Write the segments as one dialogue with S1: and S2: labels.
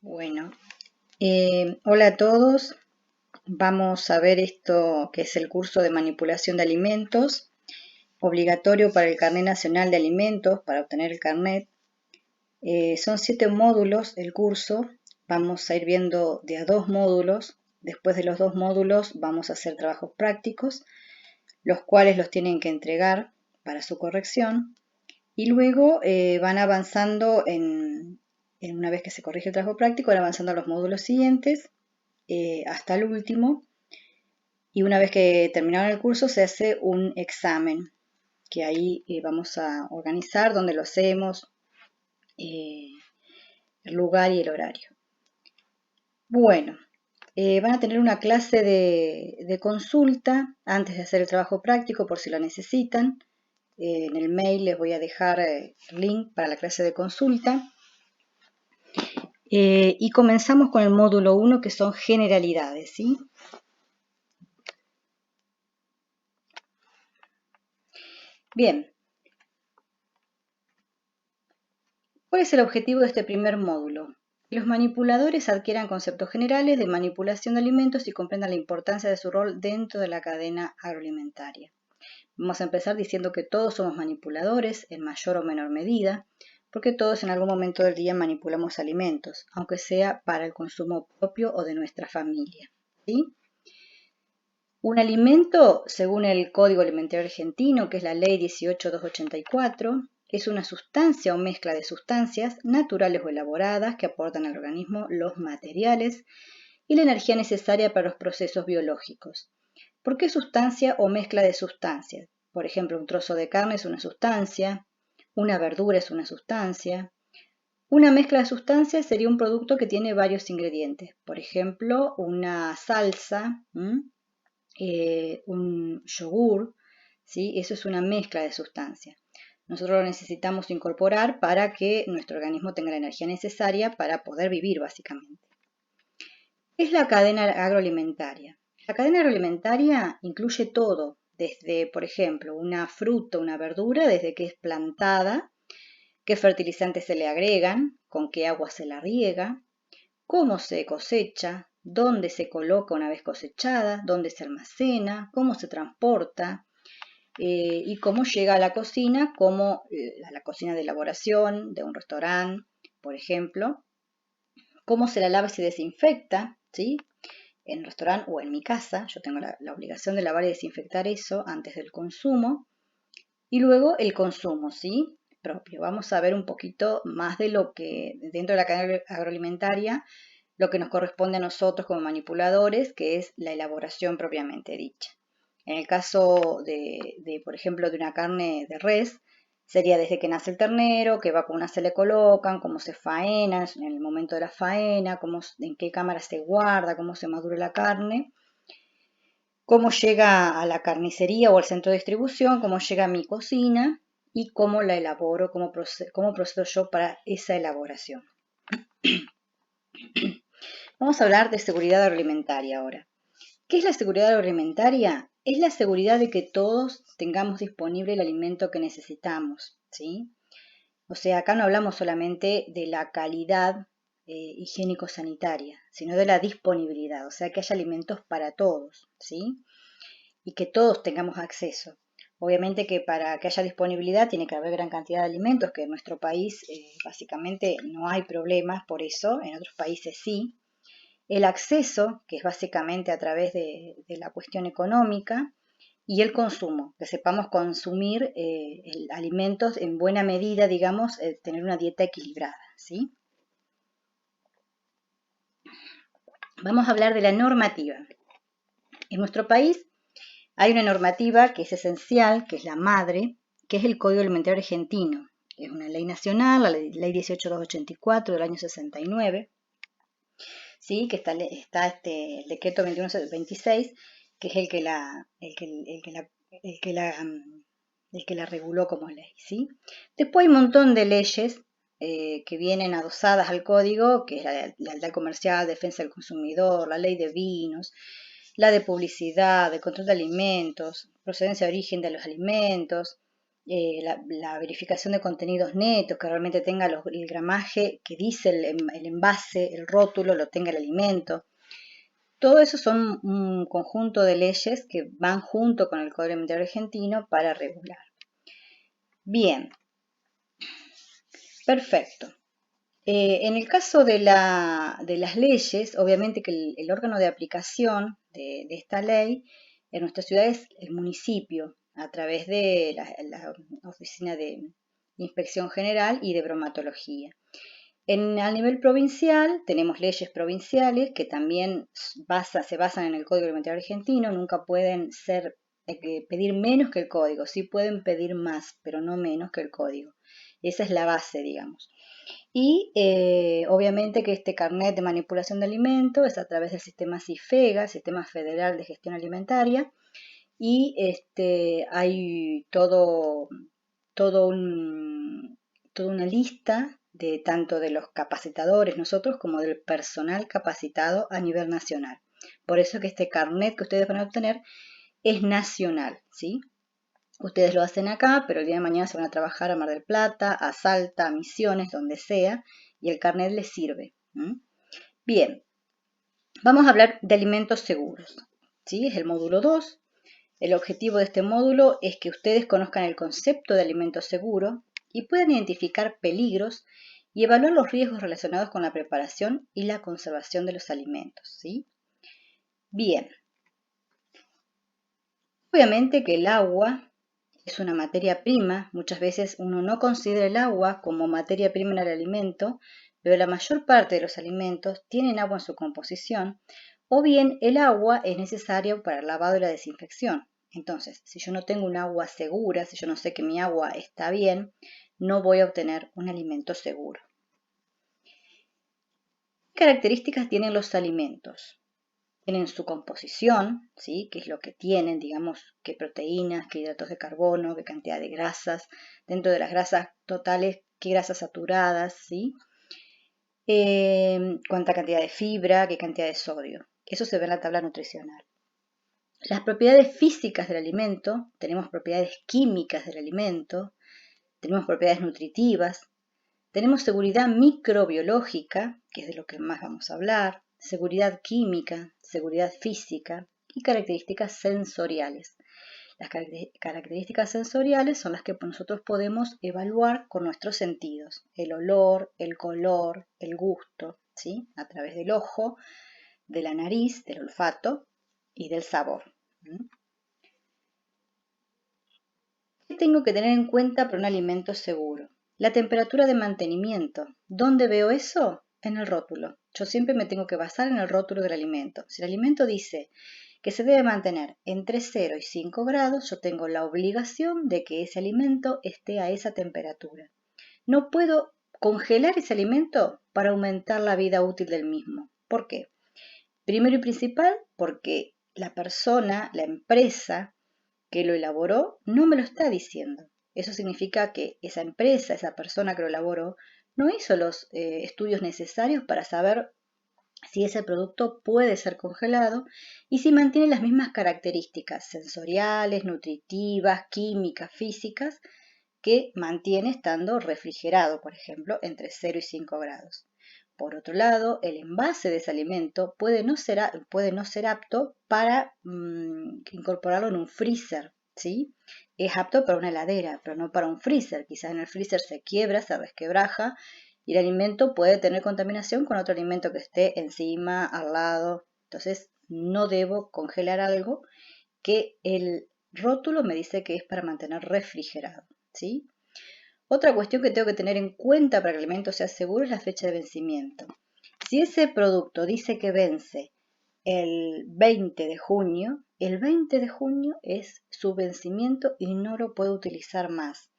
S1: Bueno, hola a todos. Vamos a ver esto que es el curso de manipulación de alimentos, obligatorio para el Carnet Nacional de Alimentos, para obtener el carnet. Son 7 módulos el curso. Vamos a ir viendo de a 2 módulos. Después de los 2 módulos vamos a hacer trabajos prácticos, los cuales los tienen que entregar para su corrección. Y luego van avanzando una vez que se corrige el trabajo práctico, van avanzando a los módulos siguientes hasta el último. Y una vez que terminaron el curso se hace un examen, que ahí vamos a organizar dónde lo hacemos, el lugar y el horario. Bueno, van a tener una clase de consulta antes de hacer el trabajo práctico por si lo necesitan. En el mail les voy a dejar el link para la clase de consulta. Y comenzamos con el módulo 1, que son generalidades, ¿sí? Bien. ¿Cuál es el objetivo de este primer módulo? Que los manipuladores adquieran conceptos generales de manipulación de alimentos y comprendan la importancia de su rol dentro de la cadena agroalimentaria. Vamos a empezar diciendo que todos somos manipuladores en mayor o menor medida, porque todos en algún momento del día manipulamos alimentos, aunque sea para el consumo propio o de nuestra familia, ¿sí? Un alimento, según el Código Alimentario Argentino, que es la Ley 18284, es una sustancia o mezcla de sustancias naturales o elaboradas que aportan al organismo los materiales y la energía necesaria para los procesos biológicos. ¿Por qué sustancia o mezcla de sustancias? Por ejemplo, un trozo de carne es una sustancia, una verdura es una sustancia. Una mezcla de sustancias sería un producto que tiene varios ingredientes. Por ejemplo, una salsa, un yogur, ¿sí? Eso es una mezcla de sustancias. Nosotros lo necesitamos incorporar para que nuestro organismo tenga la energía necesaria para poder vivir, básicamente. ¿Qué es la cadena agroalimentaria? La cadena agroalimentaria incluye todo, desde, por ejemplo, una fruta, una verdura, desde que es plantada, qué fertilizantes se le agregan, con qué agua se la riega, cómo se cosecha, dónde se coloca una vez cosechada, dónde se almacena, cómo se transporta y cómo llega a la cocina, como a la cocina de elaboración de un restaurante, por ejemplo, cómo se la lava y se desinfecta, ¿sí? En el restaurante o en mi casa, yo tengo la obligación de lavar y desinfectar eso antes del consumo. Y luego el consumo, ¿sí? Propio. Vamos a ver un poquito más de lo que dentro de la cadena agroalimentaria, lo que nos corresponde a nosotros como manipuladores, que es la elaboración propiamente dicha. En el caso por ejemplo, de una carne de res, sería desde que nace el ternero, qué vacunas se le colocan, cómo se faena en el momento de la faena, en qué cámara se guarda, cómo se madura la carne, cómo llega a la carnicería o al centro de distribución, cómo llega a mi cocina y cómo la elaboro, cómo procedo yo para esa elaboración. Vamos a hablar de seguridad agroalimentaria ahora. ¿Qué es la seguridad agroalimentaria? Es la seguridad de que todos tengamos disponible el alimento que necesitamos, ¿sí? O sea, acá no hablamos solamente de la calidad higiénico-sanitaria, sino de la disponibilidad, o sea, que haya alimentos para todos, ¿sí? Y que todos tengamos acceso. Obviamente que para que haya disponibilidad tiene que haber gran cantidad de alimentos, que en nuestro país básicamente no hay problemas por eso, en otros países sí. El acceso, que es básicamente a través de la cuestión económica, y el consumo, que sepamos consumir alimentos en buena medida, digamos, tener una dieta equilibrada, ¿sí? Vamos a hablar de la normativa. En nuestro país hay una normativa que es esencial, que es la madre, que es el Código Alimentario Argentino. Es una ley nacional, la ley 18284 del año 69, ¿sí? Que está el decreto 2126, que es el que la reguló como ley, ¿sí? Después hay un montón de leyes que vienen adosadas al código, que es la lealtad comercial, defensa del consumidor, la ley de vinos, la de publicidad, de control de alimentos, procedencia de origen de los alimentos, la verificación de contenidos netos, que realmente tenga el gramaje que dice el envase, el rótulo, lo tenga el alimento. Todo eso son un conjunto de leyes que van junto con el Código Alimentario Argentino para regular. Bien, perfecto. En el caso de las leyes, obviamente que el órgano de aplicación de esta ley en nuestra ciudad es el municipio, a través de la Oficina de Inspección General y de Bromatología. A nivel provincial tenemos leyes provinciales que también se basan en el Código Alimentario Argentino, nunca pueden pedir menos que el código, sí pueden pedir más, pero no menos que el código. Esa es la base, digamos. Y obviamente que este carnet de manipulación de alimentos es a través del sistema SIFEGA, Sistema Federal de Gestión Alimentaria, y hay toda una lista de tanto de los capacitadores nosotros como del personal capacitado a nivel nacional. Por eso que este carnet que ustedes van a obtener es nacional, ¿sí? Ustedes lo hacen acá, pero el día de mañana se van a trabajar a Mar del Plata, a Salta, a Misiones, donde sea, y el carnet les sirve. Bien, vamos a hablar de alimentos seguros, ¿sí? Es el módulo 2. El objetivo de este módulo es que ustedes conozcan el concepto de alimento seguro y puedan identificar peligros y evaluar los riesgos relacionados con la preparación y la conservación de los alimentos, ¿sí? Bien. Obviamente que el agua es una materia prima. Muchas veces uno no considera el agua como materia prima en el alimento, pero la mayor parte de los alimentos tienen agua en su composición, o bien el agua es necesaria para el lavado y la desinfección. Entonces, si yo no tengo un agua segura, si yo no sé que mi agua está bien, no voy a obtener un alimento seguro. ¿Qué características tienen los alimentos? Tienen su composición, ¿sí? ¿Qué es lo que tienen? Digamos, qué proteínas, qué hidratos de carbono, qué cantidad de grasas. Dentro de las grasas totales, qué grasas saturadas, ¿sí? Cuánta cantidad de fibra, qué cantidad de sodio. Eso se ve en la tabla nutricional. Las propiedades físicas del alimento, tenemos propiedades químicas del alimento, tenemos propiedades nutritivas, tenemos seguridad microbiológica, que es de lo que más vamos a hablar, seguridad química, seguridad física y características sensoriales. Las características sensoriales son las que nosotros podemos evaluar con nuestros sentidos, el olor, el color, el gusto, ¿sí? A través del ojo, de la nariz, del olfato y del sabor. ¿Qué tengo que tener en cuenta para un alimento seguro? La temperatura de mantenimiento. ¿Dónde veo eso? En el rótulo. Yo siempre me tengo que basar en el rótulo del alimento. Si el alimento dice que se debe mantener entre 0 y 5 grados, yo tengo la obligación de que ese alimento esté a esa temperatura. No puedo congelar ese alimento para aumentar la vida útil del mismo. ¿Por qué? Primero y principal, porque la persona, la empresa que lo elaboró, no me lo está diciendo. Eso significa que esa empresa, esa persona que lo elaboró, no hizo los estudios necesarios para saber si ese producto puede ser congelado y si mantiene las mismas características sensoriales, nutritivas, químicas, físicas que mantiene estando refrigerado, por ejemplo, entre 0 y 5 grados. Por otro lado, el envase de ese alimento puede no ser apto para incorporarlo en un freezer, ¿sí? Es apto para una heladera, pero no para un freezer. Quizás en el freezer se quiebra, se resquebraja y el alimento puede tener contaminación con otro alimento que esté encima, al lado. Entonces, no debo congelar algo que el rótulo me dice que es para mantener refrigerado, ¿sí? Otra cuestión que tengo que tener en cuenta para que el alimento sea seguro es la fecha de vencimiento. Si ese producto dice que vence el 20 de junio, el 20 de junio es su vencimiento y no lo puedo utilizar más.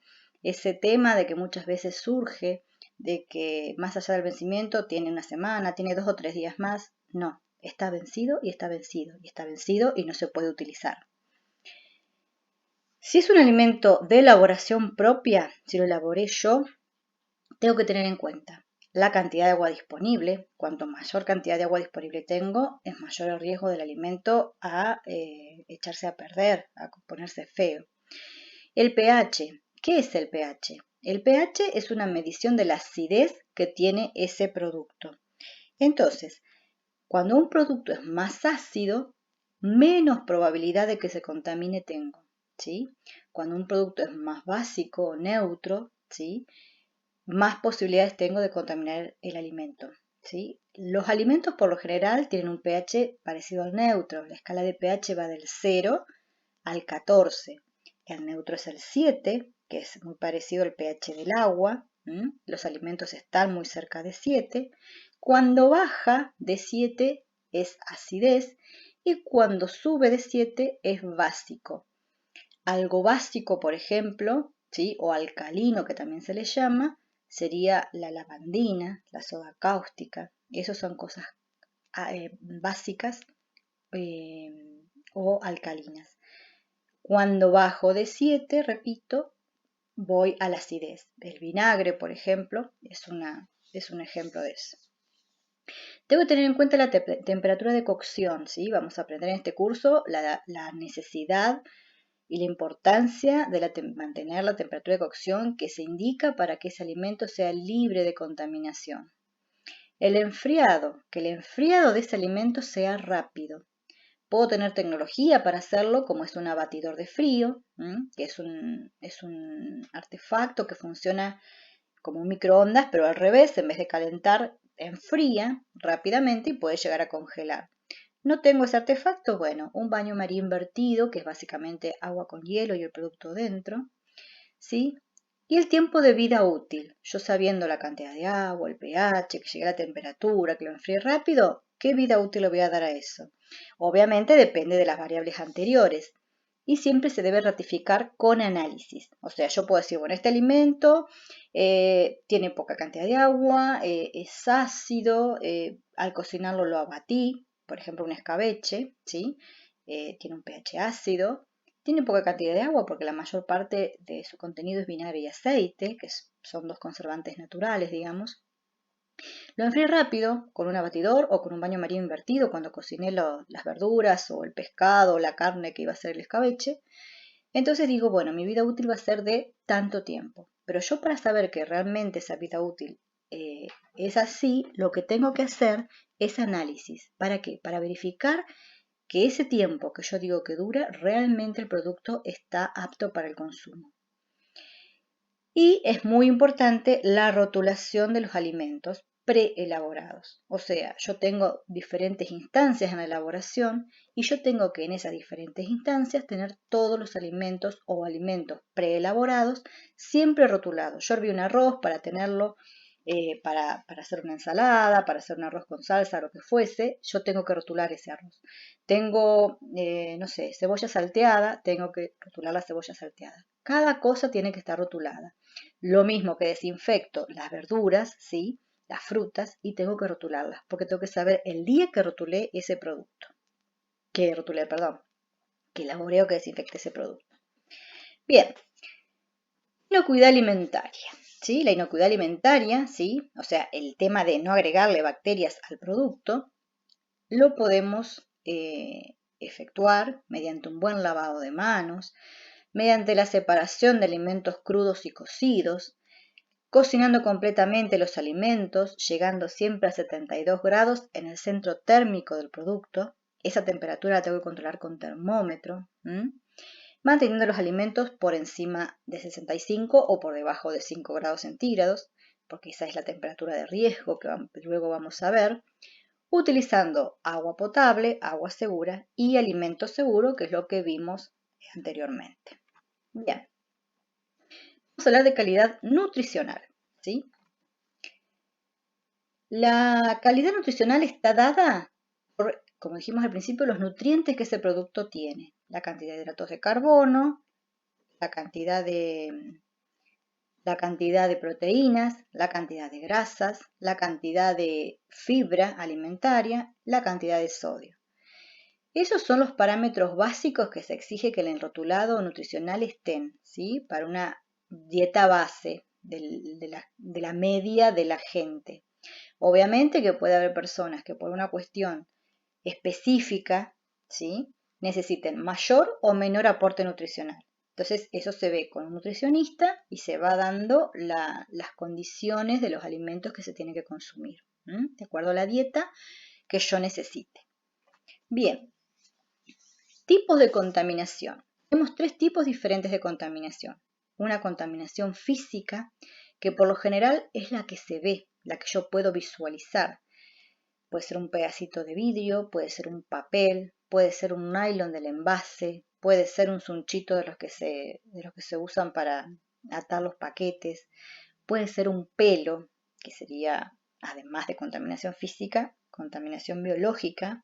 S1: Ese tema de que muchas veces surge de que más allá del vencimiento tiene una semana, tiene 2 o 3 días más, no, está vencido y está vencido y está vencido y no se puede utilizar. Si es un alimento de elaboración propia, si lo elaboré yo, tengo que tener en cuenta la cantidad de agua disponible. Cuanto mayor cantidad de agua disponible tengo, es mayor el riesgo del alimento a echarse a perder, a ponerse feo. El pH. ¿Qué es el pH? El pH es una medición de la acidez que tiene ese producto. Entonces, cuando un producto es más ácido, menos probabilidad de que se contamine tengo, ¿sí? Cuando un producto es más básico o neutro, ¿sí? Más posibilidades tengo de contaminar el alimento, ¿sí? Los alimentos por lo general tienen un pH parecido al neutro. La escala de pH va del 0 al 14. El neutro es el 7, que es muy parecido al pH del agua. Los alimentos están muy cerca de 7. Cuando baja de 7 es acidez y cuando sube de 7 es básico. Algo básico, por ejemplo, ¿sí? O alcalino, que también se le llama, sería la lavandina, la soda cáustica. Esas son cosas básicas o alcalinas. Cuando bajo de 7, repito, voy a la acidez. El vinagre, por ejemplo, es un ejemplo de eso. Tengo que tener en cuenta la temperatura de cocción, ¿sí? Vamos a aprender en este curso la necesidad y la importancia de mantener la temperatura de cocción que se indica para que ese alimento sea libre de contaminación. El enfriado, que el enfriado de ese alimento sea rápido. Puedo tener tecnología para hacerlo, como es un abatidor de frío, que es un artefacto que funciona como un microondas, pero al revés, en vez de calentar, enfría rápidamente y puede llegar a congelar. ¿No tengo ese artefacto? Bueno, un baño maría invertido, que es básicamente agua con hielo y el producto dentro, ¿sí? Y el tiempo de vida útil. Yo sabiendo la cantidad de agua, el pH, que llegue a la temperatura, que lo enfríe rápido, ¿qué vida útil le voy a dar a eso? Obviamente depende de las variables anteriores y siempre se debe ratificar con análisis. O sea, yo puedo decir, bueno, este alimento tiene poca cantidad de agua, es ácido, al cocinarlo lo abatí, por ejemplo, un escabeche, ¿sí? Tiene un pH ácido, tiene poca cantidad de agua porque la mayor parte de su contenido es vinagre y aceite, que son dos conservantes naturales, digamos. Lo enfrié rápido con un abatidor o con un baño maría invertido cuando cociné las verduras o el pescado o la carne que iba a ser el escabeche. Entonces digo, bueno, mi vida útil va a ser de tanto tiempo. Pero yo para saber que realmente esa vida útil es así, lo que tengo que hacer es análisis. ¿Para qué? Para verificar que ese tiempo que yo digo que dura, realmente el producto está apto para el consumo. Y es muy importante la rotulación de los alimentos preelaborados. O sea, yo tengo diferentes instancias en la elaboración y yo tengo que en esas diferentes instancias tener todos los alimentos o alimentos preelaborados siempre rotulados. Yo herví un arroz para tenerlo para hacer una ensalada, para hacer un arroz con salsa, lo que fuese, yo tengo que rotular ese arroz. Tengo, no sé, cebolla salteada, tengo que rotular la cebolla salteada. Cada cosa tiene que estar rotulada. Lo mismo que desinfecto las verduras, ¿sí? Las frutas, y tengo que rotularlas, porque tengo que saber el día que rotulé ese producto. Que elaboré o que desinfecté ese producto. Bien, inocuidad alimentaria. ¿Sí? La inocuidad alimentaria, ¿sí? O sea, el tema de no agregarle bacterias al producto, lo podemos efectuar mediante un buen lavado de manos, mediante la separación de alimentos crudos y cocidos, cocinando completamente los alimentos, llegando siempre a 72 grados en el centro térmico del producto. Esa temperatura la tengo que controlar con termómetro. Manteniendo los alimentos por encima de 65 o por debajo de 5 grados centígrados, porque esa es la temperatura de riesgo que luego vamos a ver, utilizando agua potable, agua segura y alimento seguro, que es lo que vimos anteriormente. Bien, vamos a hablar de calidad nutricional, ¿sí? La calidad nutricional está dada por, como dijimos al principio, los nutrientes que ese producto tiene, la cantidad de hidratos de carbono, la cantidad de proteínas, la cantidad de grasas, la cantidad de fibra alimentaria, la cantidad de sodio. Esos son los parámetros básicos que se exige que el enrotulado nutricional estén, ¿sí? Para una dieta base de la media de la gente. Obviamente que puede haber personas que por una cuestión específica, ¿sí? Necesiten mayor o menor aporte nutricional. Entonces eso se ve con un nutricionista y se va dando las condiciones de los alimentos que se tienen que consumir, de acuerdo a la dieta que yo necesite. Bien, tipos de contaminación. Tenemos 3 tipos diferentes de contaminación. Una contaminación física, que por lo general es la que se ve, la que yo puedo visualizar. Puede ser un pedacito de vidrio, puede ser un papel, puede ser un nylon del envase, puede ser un sunchito de los que se usan para atar los paquetes, puede ser un pelo, que sería, además de contaminación física, contaminación biológica.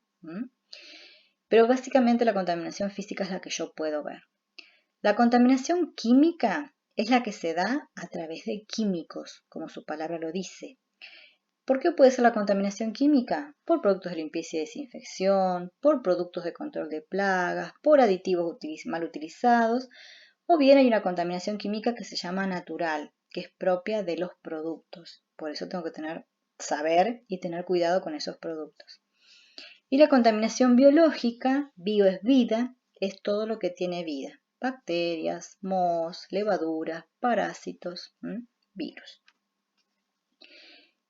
S1: Pero básicamente la contaminación física es la que yo puedo ver. La contaminación química es la que se da a través de químicos, como su palabra lo dice. ¿Por qué puede ser la contaminación química? Por productos de limpieza y desinfección, por productos de control de plagas, por aditivos mal utilizados, o bien hay una contaminación química que se llama natural, que es propia de los productos. Por eso tengo que saber y tener cuidado con esos productos. Y la contaminación biológica, bio es vida, es todo lo que tiene vida. Bacterias, mohos, levaduras, parásitos, virus.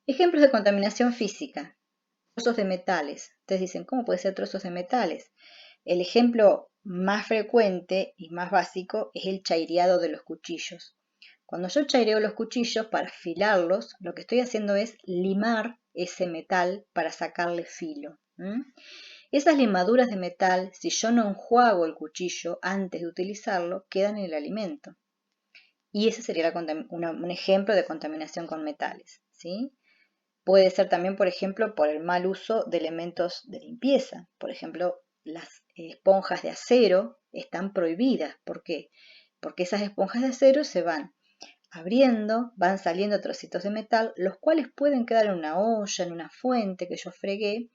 S1: Ejemplos de contaminación física. Trozos de metales. Ustedes dicen, ¿cómo puede ser trozos de metales? El ejemplo más frecuente y más básico es el chaireado de los cuchillos. Cuando yo chaireo los cuchillos para afilarlos, lo que estoy haciendo es limar ese metal para sacarle filo. Esas limaduras de metal, si yo no enjuago el cuchillo antes de utilizarlo, quedan en el alimento. Y ese sería un ejemplo de contaminación con metales, ¿sí? Puede ser también, por ejemplo, por el mal uso de elementos de limpieza. Por ejemplo, las esponjas de acero están prohibidas. ¿Por qué? Porque esas esponjas de acero se van abriendo, van saliendo trocitos de metal, los cuales pueden quedar en una olla, en una fuente que yo fregué,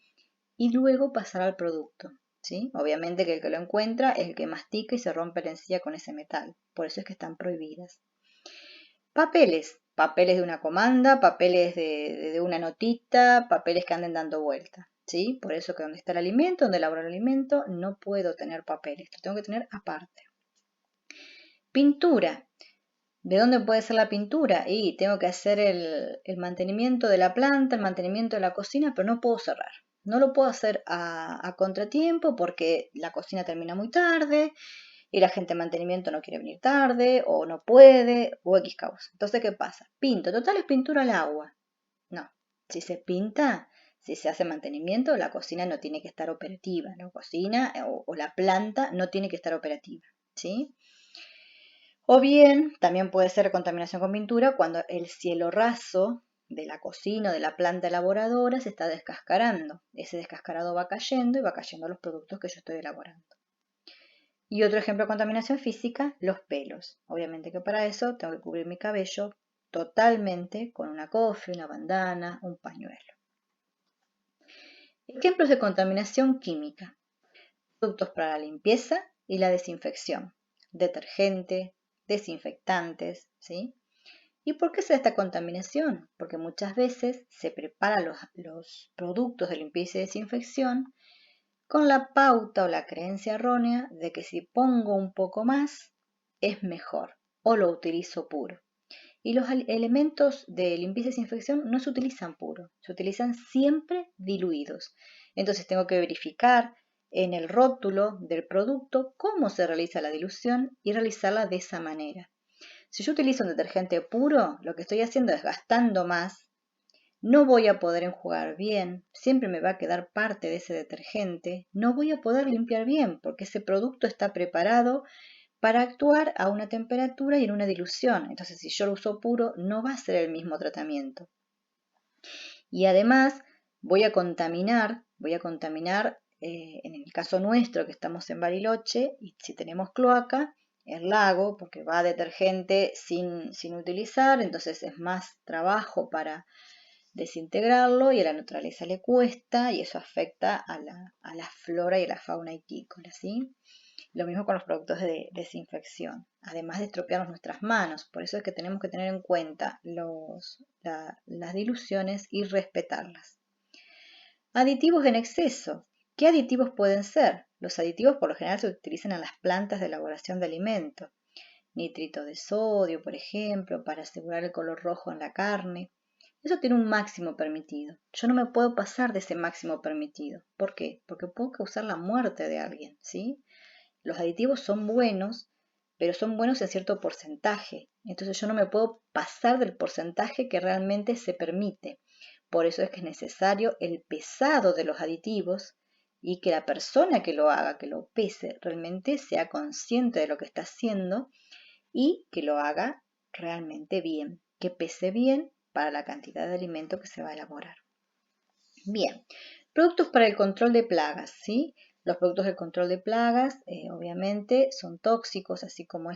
S1: y luego pasar al producto, ¿sí? Obviamente que el que lo encuentra es el que mastica y se rompe la encía con ese metal. Por eso es que están prohibidas. Papeles de una comanda, papeles de una notita, papeles que anden dando vuelta, ¿sí? Por eso que donde está el alimento, donde elaboro el alimento, no puedo tener papeles, lo tengo que tener aparte. Pintura. ¿De dónde puede ser la pintura? Y tengo que hacer el mantenimiento de la planta, el mantenimiento de la cocina, pero no puedo cerrar. No lo puedo hacer a contratiempo porque la cocina termina muy tarde y la gente de mantenimiento no quiere venir tarde o no puede o X causa. Entonces, ¿qué pasa? Pinto. Total es pintura al agua. No. Si se pinta, si se hace mantenimiento, la cocina no tiene que estar operativa. La cocina o la planta no tiene que estar operativa, ¿sí? O bien, también puede ser contaminación con pintura cuando el cielo raso de la cocina o de la planta elaboradora se está descascarando. Ese descascarado va cayendo y va cayendo los productos que yo estoy elaborando. Y otro ejemplo de contaminación física, los pelos. Obviamente que para eso tengo que cubrir mi cabello totalmente con una cofia, una bandana, un pañuelo. Ejemplos de contaminación química. Productos para la limpieza y la desinfección. Detergente, desinfectantes, ¿sí? ¿Y por qué se da esta contaminación? Porque muchas veces se preparan los productos de limpieza y desinfección con la pauta o la creencia errónea de que si pongo un poco más es mejor o lo utilizo puro. Y los elementos de limpieza y desinfección no se utilizan puros, se utilizan siempre diluidos. Entonces tengo que verificar en el rótulo del producto cómo se realiza la dilución y realizarla de esa manera. Si yo utilizo un detergente puro, lo que estoy haciendo es gastando más, no voy a poder enjuagar bien, siempre me va a quedar parte de ese detergente, no voy a poder limpiar bien porque ese producto está preparado para actuar a una temperatura y en una dilución. Entonces, si yo lo uso puro, no va a ser el mismo tratamiento. Y además, voy a contaminar, en el caso nuestro, que estamos en Bariloche, y si tenemos cloaca, el lago, porque va detergente sin utilizar, entonces es más trabajo para desintegrarlo y a la naturaleza le cuesta y eso afecta a la flora y a la fauna hitícola, ¿sí? Lo mismo con los productos de desinfección, además de estropearnos nuestras manos. Por eso es que tenemos que tener en cuenta las diluciones y respetarlas. Aditivos en exceso. ¿Qué aditivos pueden ser? Los aditivos por lo general se utilizan en las plantas de elaboración de alimentos. nitrito de sodio, por ejemplo, para asegurar el color rojo en la carne. Eso tiene un máximo permitido. Yo no me puedo pasar de ese máximo permitido. ¿Por qué? Porque puedo causar la muerte de alguien, ¿sí? Los aditivos son buenos, pero son buenos en cierto porcentaje. Entonces yo no me puedo pasar del porcentaje que realmente se permite. Por eso es que es necesario el pesado de los aditivos y que la persona que lo haga, que lo pese, realmente sea consciente de lo que está haciendo y que lo haga realmente bien, que pese bien para la cantidad de alimento que se va a elaborar. Bien, productos para el control de plagas, ¿sí? Los productos de control de plagas, obviamente, son tóxicos, así como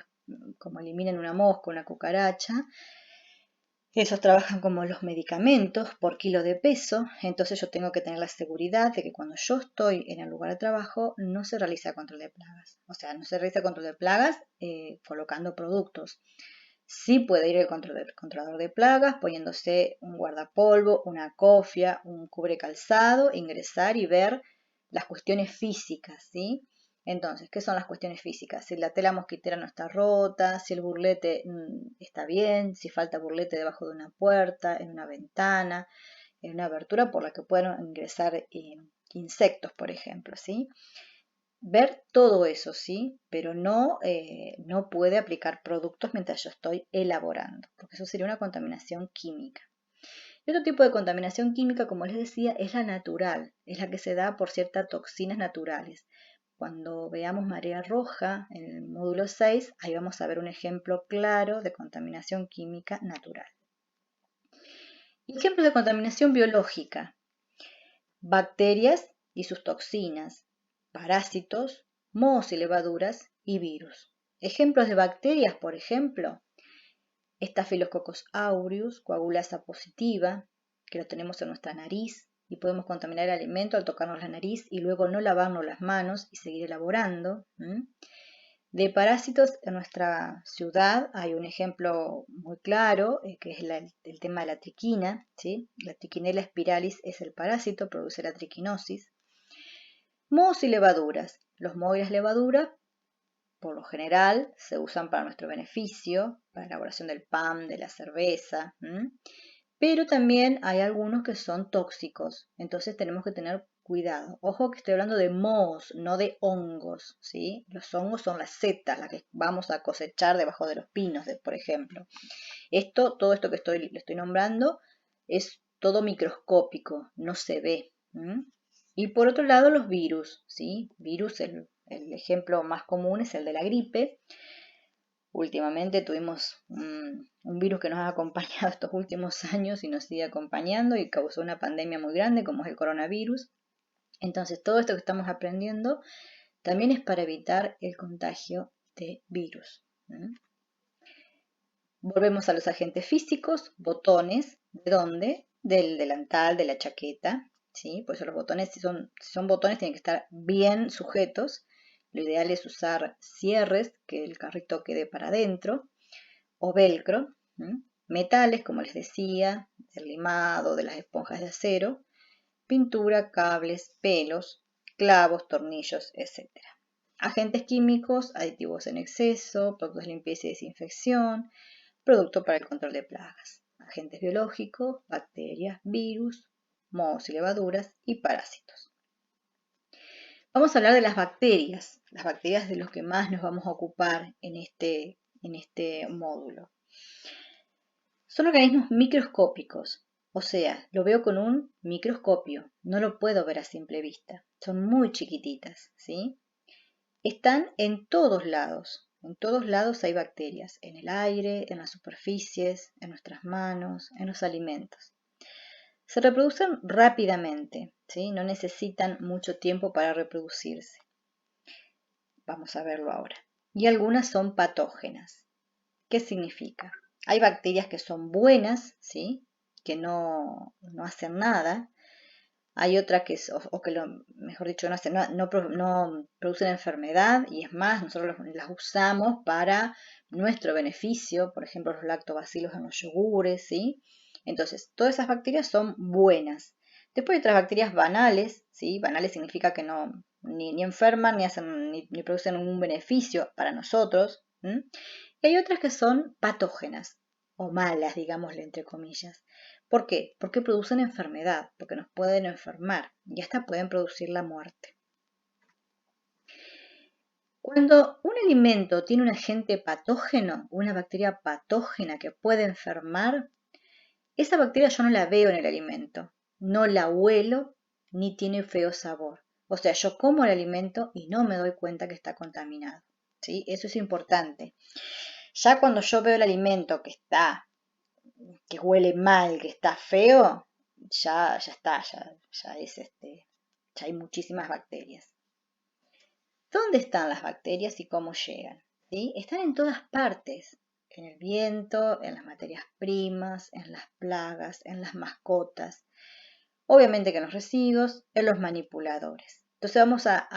S1: eliminan una mosca, una cucaracha. Esos trabajan como los medicamentos por kilo de peso, entonces yo tengo que tener la seguridad de que cuando yo estoy en el lugar de trabajo no se realiza control de plagas. O sea, no se realiza control de plagas colocando productos. Sí puede ir el controlador de plagas poniéndose un guardapolvo, una cofia, un cubre calzado, ingresar y ver las cuestiones físicas, ¿sí? Entonces, ¿qué son las cuestiones físicas? Si la tela mosquitera no está rota, si el burlete está bien, si falta burlete debajo de una puerta, en una ventana, en una abertura por la que puedan ingresar insectos, por ejemplo, ¿sí? Ver todo eso, ¿sí? Pero no puede aplicar productos mientras yo estoy elaborando, porque eso sería una contaminación química. Y otro tipo de contaminación química, como les decía, es la natural, es la que se da por ciertas toxinas naturales. Cuando veamos marea roja en el módulo 6, ahí vamos a ver un ejemplo claro de contaminación química natural. Y ejemplos de contaminación biológica: bacterias y sus toxinas, parásitos, mohos y levaduras y virus. Ejemplos de bacterias, por ejemplo, Staphylococcus aureus, coagulasa positiva, que lo tenemos en nuestra nariz y podemos contaminar el alimento al tocarnos la nariz y luego no lavarnos las manos y seguir elaborando. De parásitos en nuestra ciudad hay un ejemplo muy claro, que es el tema de la triquina, ¿sí? La Trichinella spiralis es el parásito, produce la triquinosis. Mohos y levaduras. Los mohos y las levaduras, por lo general, se usan para nuestro beneficio, para la elaboración del pan, de la cerveza, pero también hay algunos que son tóxicos, entonces tenemos que tener cuidado. Ojo que estoy hablando de mohos, no de hongos, ¿sí? Los hongos son las setas, las que vamos a cosechar debajo de los pinos, por ejemplo. Todo esto que le estoy nombrando es todo microscópico, no se ve. Y por otro lado, los virus, ¿sí? Virus, el ejemplo más común es el de la gripe. Últimamente tuvimos un virus que nos ha acompañado estos últimos años y nos sigue acompañando y causó una pandemia muy grande como es el coronavirus. Entonces, todo esto que estamos aprendiendo también es para evitar el contagio de virus. Volvemos a los agentes físicos, botones, ¿de dónde? Del delantal, de la chaqueta, ¿sí? Por eso los botones, si son botones, tienen que estar bien sujetos. Lo ideal es usar cierres, que el carrito quede para adentro, o velcro. Metales, como les decía, el limado, de las esponjas de acero, pintura, cables, pelos, clavos, tornillos, etc. Agentes químicos, aditivos en exceso, productos de limpieza y desinfección, producto para el control de plagas, agentes biológicos, bacterias, virus, mohos y levaduras y parásitos. Vamos a hablar de las bacterias de los que más nos vamos a ocupar en este módulo. Son organismos microscópicos, o sea, lo veo con un microscopio, no lo puedo ver a simple vista, son muy chiquititas, ¿sí? Están en todos lados hay bacterias, en el aire, en las superficies, en nuestras manos, en los alimentos. Se reproducen rápidamente, ¿sí? No necesitan mucho tiempo para reproducirse. Vamos a verlo ahora. Y algunas son patógenas. ¿Qué significa? Hay bacterias que son buenas, ¿sí? Que no hacen nada. Hay otras que, mejor dicho, no producen enfermedad y es más, nosotros las usamos para nuestro beneficio, por ejemplo, los lactobacilos en los yogures, ¿sí? Entonces, todas esas bacterias son buenas. Después hay otras bacterias banales, ¿sí? Banales significa que ni enferman ni producen ningún beneficio para nosotros, Y hay otras que son patógenas o malas, digámosle entre comillas. ¿Por qué? Porque producen enfermedad, porque nos pueden enfermar y hasta pueden producir la muerte. Cuando un alimento tiene un agente patógeno, una bacteria patógena que puede enfermar, esa bacteria yo no la veo en el alimento, no la huelo ni tiene feo sabor. O sea, yo como el alimento y no me doy cuenta que está contaminado. ¿Sí? Eso es importante. Ya cuando yo veo el alimento que huele mal, que está feo, ya está, ya ya hay muchísimas bacterias. ¿Dónde están las bacterias y cómo llegan? ¿Sí? Están en todas partes, en el viento, en las materias primas, en las plagas, en las mascotas, obviamente que en los residuos, en los manipuladores. Entonces vamos a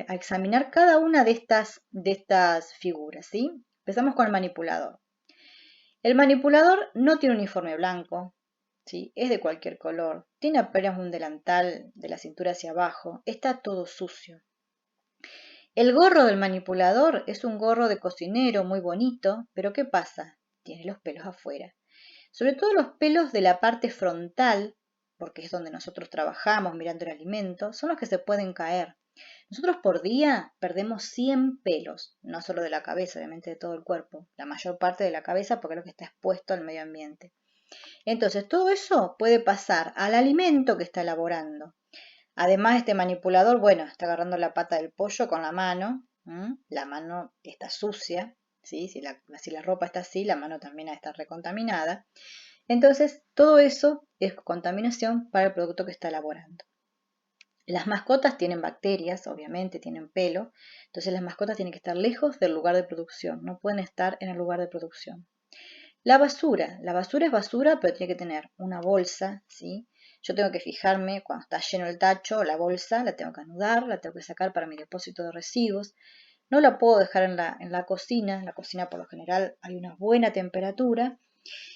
S1: examinar cada una de estas figuras, ¿sí? Empezamos con el manipulador. El manipulador no tiene un uniforme blanco, ¿sí? Es de cualquier color, tiene apenas un delantal de la cintura hacia abajo, está todo sucio. El gorro del manipulador es un gorro de cocinero muy bonito, pero ¿qué pasa? Tiene los pelos afuera. Sobre todo los pelos de la parte frontal, porque es donde nosotros trabajamos mirando el alimento, son los que se pueden caer. Nosotros por día perdemos 100 pelos, no solo de la cabeza, obviamente de todo el cuerpo, la mayor parte de la cabeza porque es lo que está expuesto al medio ambiente. Entonces, todo eso puede pasar al alimento que está elaborando. Además, este manipulador, bueno, está agarrando la pata del pollo con la mano. La mano está sucia, ¿sí? Si la ropa está así, la mano también está recontaminada. Entonces, todo eso es contaminación para el producto que está elaborando. Las mascotas tienen bacterias, obviamente, tienen pelo. Entonces, las mascotas tienen que estar lejos del lugar de producción. No pueden estar en el lugar de producción. La basura es basura, pero tiene que tener una bolsa, ¿sí? Yo tengo que fijarme cuando está lleno el tacho, la bolsa, la tengo que anudar, la tengo que sacar para mi depósito de residuos. No la puedo dejar en la cocina. En la cocina por lo general hay una buena temperatura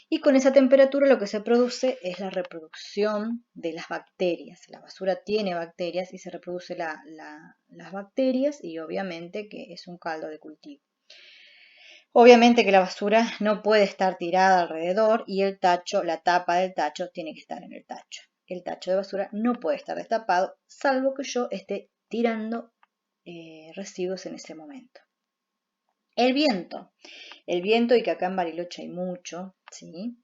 S1: y con esa temperatura lo que se produce es la reproducción de las bacterias. La basura tiene bacterias y se reproduce las bacterias y obviamente que es un caldo de cultivo. Obviamente que la basura no puede estar tirada alrededor y el tacho, la tapa del tacho tiene que estar en el tacho. El tacho de basura no puede estar destapado, salvo que yo esté tirando residuos en ese momento. El viento y que acá en Bariloche hay mucho, ¿sí?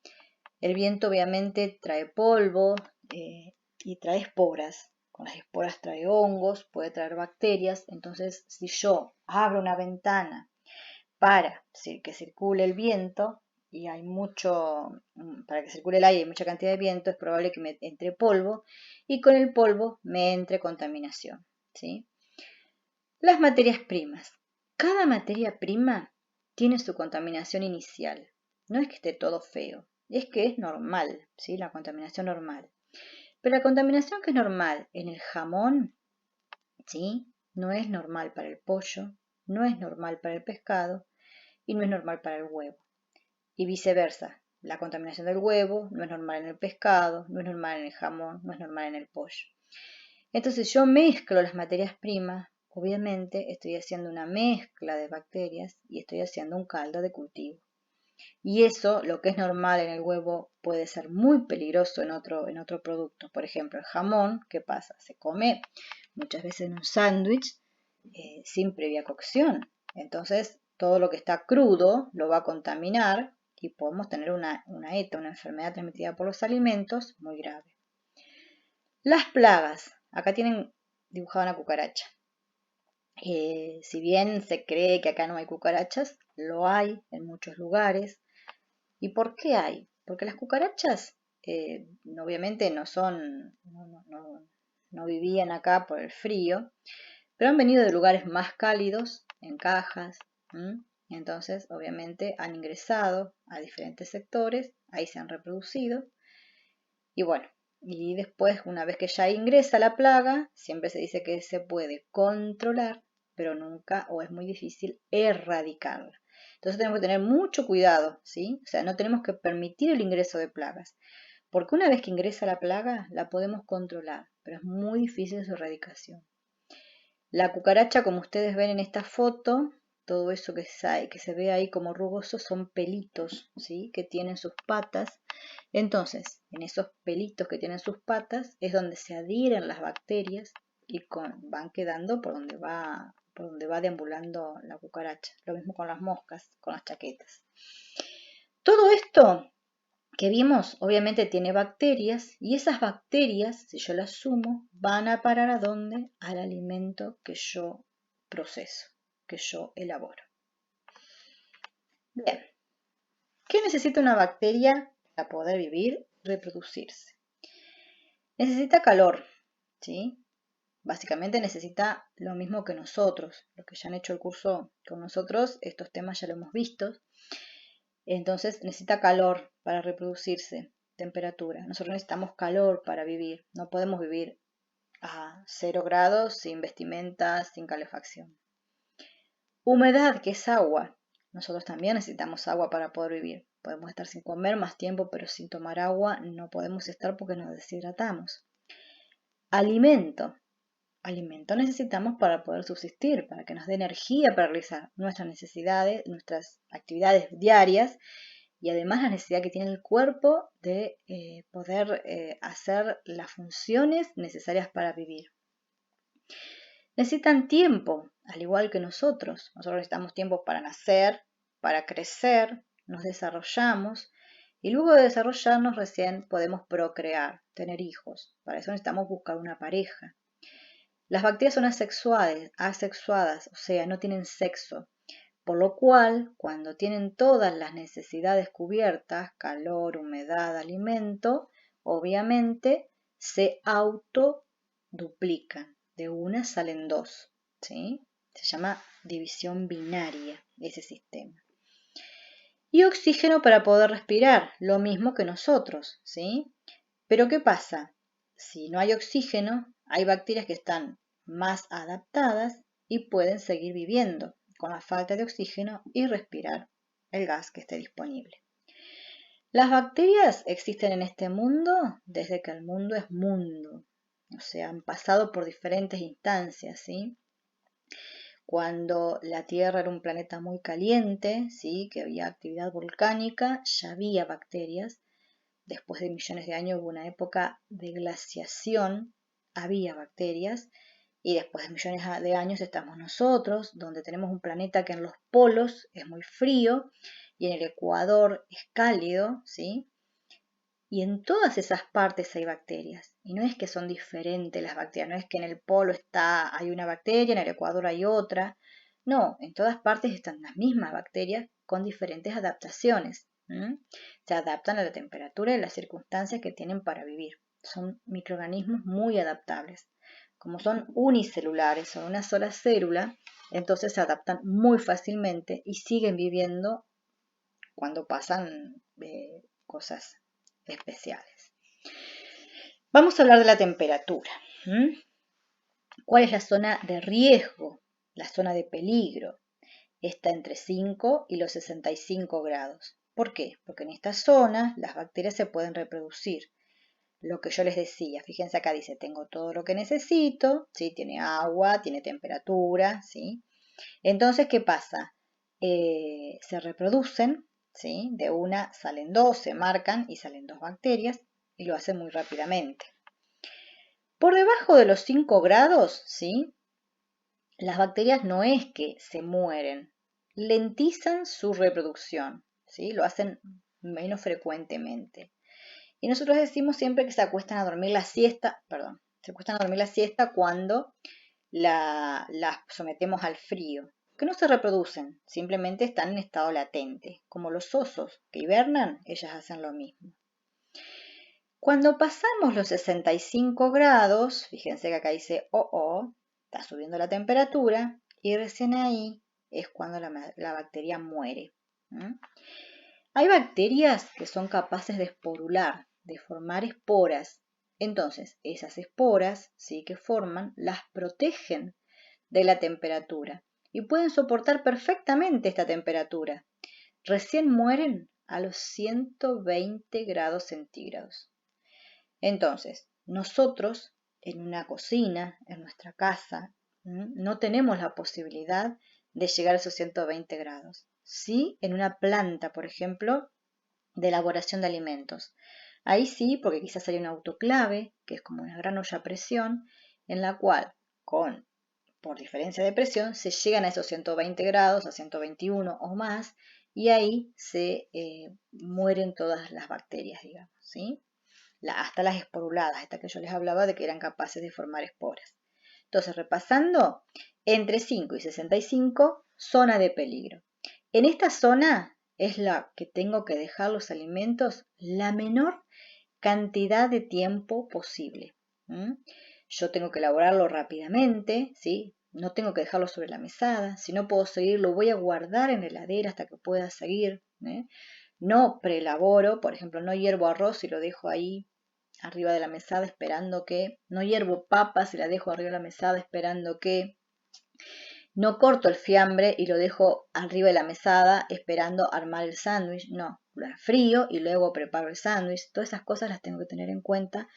S1: El viento obviamente trae polvo y trae esporas. Con las esporas trae hongos, puede traer bacterias. Entonces, si yo abro una ventana para que circule el viento y hay para que circule el aire y mucha cantidad de viento, es probable que me entre polvo y con el polvo me entre contaminación, ¿sí? Las materias primas. Cada materia prima tiene su contaminación inicial. No es que esté todo feo, es que es normal, ¿sí? La contaminación normal. Pero la contaminación que es normal en el jamón, ¿sí? No es normal para el pollo, no es normal para el pescado y no es normal para el huevo. Y viceversa, la contaminación del huevo no es normal en el pescado, no es normal en el jamón, no es normal en el pollo. Entonces yo mezclo las materias primas, obviamente estoy haciendo una mezcla de bacterias y estoy haciendo un caldo de cultivo. Y eso, lo que es normal en el huevo, puede ser muy peligroso en otro producto. Por ejemplo, el jamón, ¿qué pasa? Se come muchas veces en un sándwich sin previa cocción. Entonces, todo lo que está crudo lo va a contaminar y podemos tener una ETA, una enfermedad transmitida por los alimentos, muy grave. Las plagas. Acá tienen dibujada una cucaracha. Si bien se cree que acá no hay cucarachas, lo hay en muchos lugares. ¿Y por qué hay? Porque las cucarachas obviamente no vivían acá por el frío, pero han venido de lugares más cálidos, en cajas. Entonces, obviamente, han ingresado a diferentes sectores, ahí se han reproducido. Y bueno, y después, una vez que ya ingresa la plaga, siempre se dice que se puede controlar, pero nunca o es muy difícil erradicarla. Entonces tenemos que tener mucho cuidado, ¿sí? O sea, no tenemos que permitir el ingreso de plagas, porque una vez que ingresa la plaga, la podemos controlar, pero es muy difícil su erradicación. La cucaracha, como ustedes ven en esta foto, todo eso que se ve ahí como rugoso son pelitos, ¿sí? Que tienen sus patas. Entonces, en esos pelitos que tienen sus patas es donde se adhieren las bacterias y van quedando por donde va deambulando la cucaracha. Lo mismo con las moscas, con las chaquetas. Todo esto que vimos obviamente tiene bacterias y esas bacterias, si yo las sumo, van a parar ¿a dónde? Al alimento que yo proceso, que yo elaboro. Bien, ¿qué necesita una bacteria para poder vivir, reproducirse? Necesita calor, ¿sí? Básicamente necesita lo mismo que nosotros. Los que ya han hecho el curso con nosotros, estos temas ya lo hemos visto. Entonces necesita calor para reproducirse, temperatura. Nosotros necesitamos calor para vivir. No podemos vivir a 0 grados, sin vestimenta, sin calefacción. Humedad, que es agua. Nosotros también necesitamos agua para poder vivir. Podemos estar sin comer más tiempo, pero sin tomar agua no podemos estar porque nos deshidratamos. Alimento. Alimento necesitamos para poder subsistir, para que nos dé energía para realizar nuestras necesidades, nuestras actividades diarias y además la necesidad que tiene el cuerpo de poder hacer las funciones necesarias para vivir. Necesitan tiempo, al igual que nosotros. Nosotros necesitamos tiempo para nacer, para crecer, nos desarrollamos y luego de desarrollarnos recién podemos procrear, tener hijos. Para eso necesitamos buscar una pareja. Las bacterias son asexuadas, o sea, no tienen sexo, por lo cual, cuando tienen todas las necesidades cubiertas, calor, humedad, alimento, obviamente se autoduplican. De una salen dos, ¿sí? Se llama división binaria ese sistema. Y oxígeno para poder respirar, lo mismo que nosotros, ¿sí? Pero ¿qué pasa? Si no hay oxígeno, hay bacterias que están más adaptadas y pueden seguir viviendo con la falta de oxígeno y respirar el gas que esté disponible. Las bacterias existen en este mundo desde que el mundo es mundo, o sea, han pasado por diferentes instancias, ¿sí? Cuando la Tierra era un planeta muy caliente, ¿sí? Que había actividad volcánica, ya había bacterias. Después de millones de años hubo una época de glaciación, había bacterias, y después de millones de años estamos nosotros, donde tenemos un planeta que en los polos es muy frío y en el ecuador es cálido, ¿sí? Y en todas esas partes hay bacterias. Y no es que son diferentes las bacterias, no es que en el polo hay una bacteria, en el ecuador hay otra. No, en todas partes están las mismas bacterias con diferentes adaptaciones. Se adaptan a la temperatura y las circunstancias que tienen para vivir. Son microorganismos muy adaptables. Como son unicelulares, son una sola célula, entonces se adaptan muy fácilmente y siguen viviendo cuando pasan cosas especiales. Vamos a hablar de la temperatura. ¿Cuál es la zona de riesgo? La zona de peligro. Está entre 5 y los 65 grados. ¿Por qué? Porque en esta zona las bacterias se pueden reproducir. Lo que yo les decía, fíjense acá dice, tengo todo lo que necesito, ¿sí? Tiene agua, tiene temperatura, ¿sí? Entonces, ¿qué pasa? Se reproducen, ¿sí? De una salen dos, se marcan y salen dos bacterias y lo hacen muy rápidamente. Por debajo de los 5 grados, ¿sí? Las bacterias no es que se mueren, lentizan su reproducción, ¿sí? Lo hacen menos frecuentemente. Y nosotros decimos siempre que se acuestan a dormir la siesta, cuando las sometemos al frío, que no se reproducen, simplemente están en estado latente, como los osos que hibernan, ellas hacen lo mismo. Cuando pasamos los 65 grados, fíjense que acá dice está subiendo la temperatura y recién ahí es cuando la bacteria muere. Hay bacterias que son capaces de esporular, de formar esporas. Entonces, esas esporas, ¿sí? Que forman, las protegen de la temperatura y pueden soportar perfectamente esta temperatura. Recién mueren a los 120 grados centígrados. Entonces, nosotros en una cocina, en nuestra casa, no tenemos la posibilidad de llegar a esos 120 grados. Sí, en una planta, por ejemplo, de elaboración de alimentos. Ahí sí, porque quizás hay un autoclave, que es como una gran olla a presión, en la cual, por diferencia de presión, se llegan a esos 120 grados, a 121 o más, y ahí se mueren todas las bacterias, digamos, ¿sí? Hasta las esporuladas, hasta que yo les hablaba de que eran capaces de formar esporas. Entonces, repasando, entre 5 y 65, zona de peligro. En esta zona es la que tengo que dejar los alimentos la menor cantidad de tiempo posible. Yo tengo que elaborarlo rápidamente, ¿sí? No tengo que dejarlo sobre la mesada. Si no puedo seguir, lo voy a guardar en la heladera hasta que pueda seguir. No preelaboro, por ejemplo, no hiervo arroz y lo dejo ahí arriba de la mesada esperando que, no hiervo papas y la dejo arriba de la mesada esperando que, no corto el fiambre y lo dejo arriba de la mesada esperando armar el sándwich, no, lo frío y luego preparo el sándwich. Todas esas cosas las tengo que tener en cuenta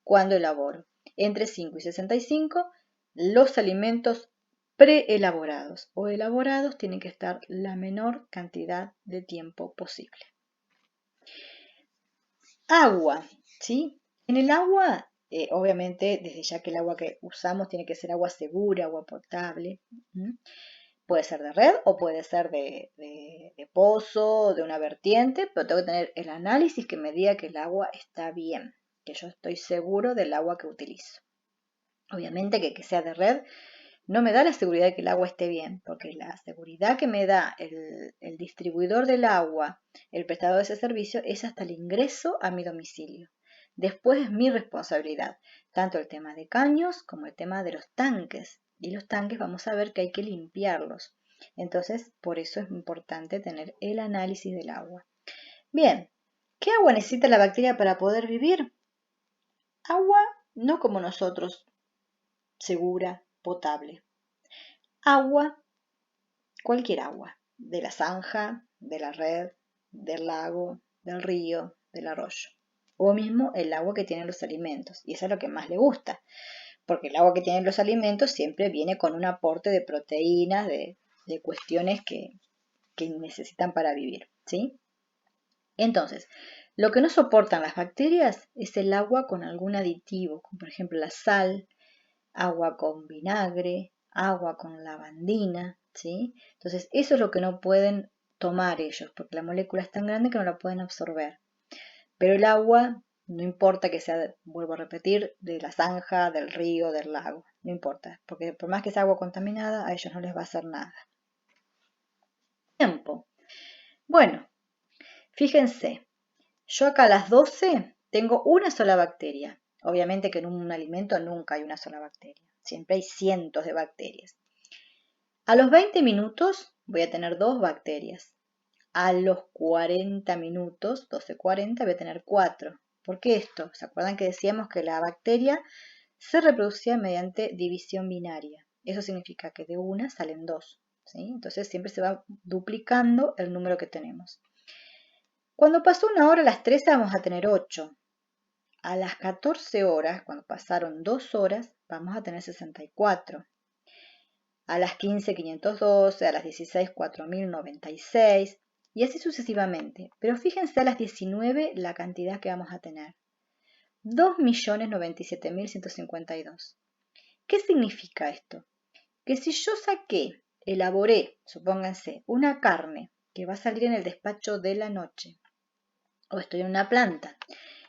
S1: cuando elaboro. Entre 5 y 65, los alimentos preelaborados o elaborados tienen que estar la menor cantidad de tiempo posible. Agua, ¿sí? En el agua, obviamente, desde ya que el agua que usamos tiene que ser agua segura, agua potable. Puede ser de red o puede ser de pozo, de una vertiente, pero tengo que tener el análisis que me diga que el agua está bien, que yo estoy seguro del agua que utilizo. Obviamente que sea de red no me da la seguridad de que el agua esté bien, porque la seguridad que me da el distribuidor del agua, el prestador de ese servicio, es hasta el ingreso a mi domicilio. Después es mi responsabilidad, tanto el tema de caños como el tema de los tanques. Y los tanques vamos a ver que hay que limpiarlos. Entonces, por eso es importante tener el análisis del agua. Bien, ¿qué agua necesita la bacteria para poder vivir? Agua no como nosotros, segura, potable. Agua, cualquier agua, de la zanja, de la red, del lago, del río, del arroyo. O mismo el agua que tienen los alimentos. Y eso es lo que más le gusta. Porque el agua que tienen los alimentos siempre viene con un aporte de proteínas, de cuestiones que necesitan para vivir, ¿sí? Entonces, lo que no soportan las bacterias es el agua con algún aditivo, como por ejemplo la sal, agua con vinagre, agua con lavandina, ¿sí? Entonces, eso es lo que no pueden tomar ellos, porque la molécula es tan grande que no la pueden absorber. Pero el agua, no importa que sea, vuelvo a repetir, de la zanja, del río, del lago, no importa, porque por más que sea agua contaminada, a ellos no les va a hacer nada. Tiempo. Bueno, fíjense, yo acá a las 12 tengo una sola bacteria. Obviamente que en un alimento nunca hay una sola bacteria. Siempre hay cientos de bacterias. A los 20 minutos voy a tener 2 bacterias. A los 40 minutos, 12:40, voy a tener 4. ¿Por qué esto? ¿Se acuerdan que decíamos que la bacteria se reproducía mediante división binaria? Eso significa que de una salen 2. ¿sí? Entonces siempre se va duplicando el número que tenemos. Cuando pasó una hora, a las 13 vamos a tener 8. A las 14 horas, cuando pasaron 2 horas, vamos a tener 64. A las 15, 512, a las 16, 4096 y así sucesivamente. Pero fíjense a las 19 la cantidad que vamos a tener. 2.097.152. ¿Qué significa esto? Que si yo elaboré, supónganse, una carne que va a salir en el despacho de la noche, o estoy en una planta,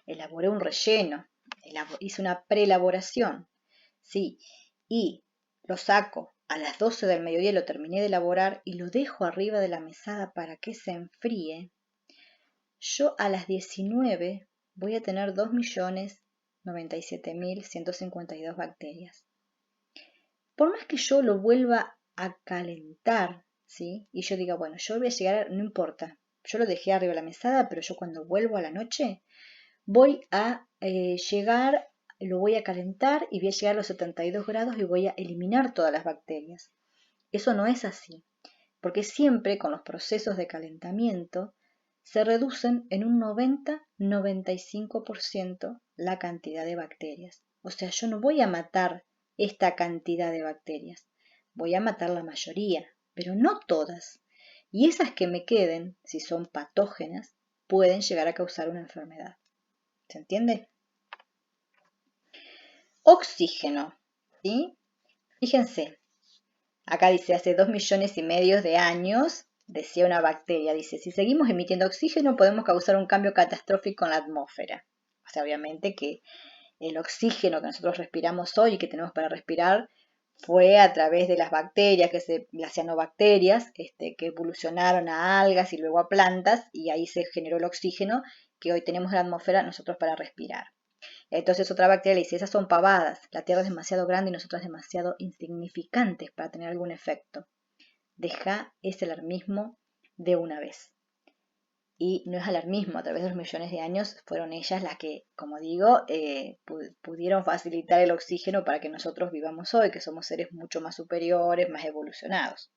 S1: elaboré un relleno, hice una preelaboración, ¿sí? Y lo saco a las 12 del mediodía, lo terminé de elaborar y lo dejo arriba de la mesada para que se enfríe, yo a las 19 voy a tener 2.097.152 bacterias. Por más que yo lo vuelva a calentar, ¿sí? Y yo diga, bueno, yo voy a llegar, no importa, yo lo dejé arriba de la mesada, pero yo cuando vuelvo a la noche voy a llegar, lo voy a calentar y voy a llegar a los 72 grados y voy a eliminar todas las bacterias. Eso no es así, porque siempre con los procesos de calentamiento se reducen en un 90-95% la cantidad de bacterias. O sea, yo no voy a matar esta cantidad de bacterias, voy a matar la mayoría, pero no todas. Y esas que me queden, si son patógenas, pueden llegar a causar una enfermedad. ¿Se entiende? Oxígeno, ¿sí? Fíjense, acá dice, hace 2,5 millones de años, decía una bacteria, dice, si seguimos emitiendo oxígeno podemos causar un cambio catastrófico en la atmósfera. O sea, obviamente que el oxígeno que nosotros respiramos hoy y que tenemos para respirar fue a través de las bacterias, las cianobacterias, que evolucionaron a algas y luego a plantas, y ahí se generó el oxígeno que hoy tenemos en la atmósfera nosotros para respirar. Entonces otra bacteria le dice, esas son pavadas, la Tierra es demasiado grande y nosotros demasiado insignificantes para tener algún efecto. Deja ese alarmismo de una vez. Y no es alarmismo, a través de los millones de años fueron ellas las que, como digo, pudieron facilitar el oxígeno para que nosotros vivamos hoy, que somos seres mucho más superiores, más evolucionados.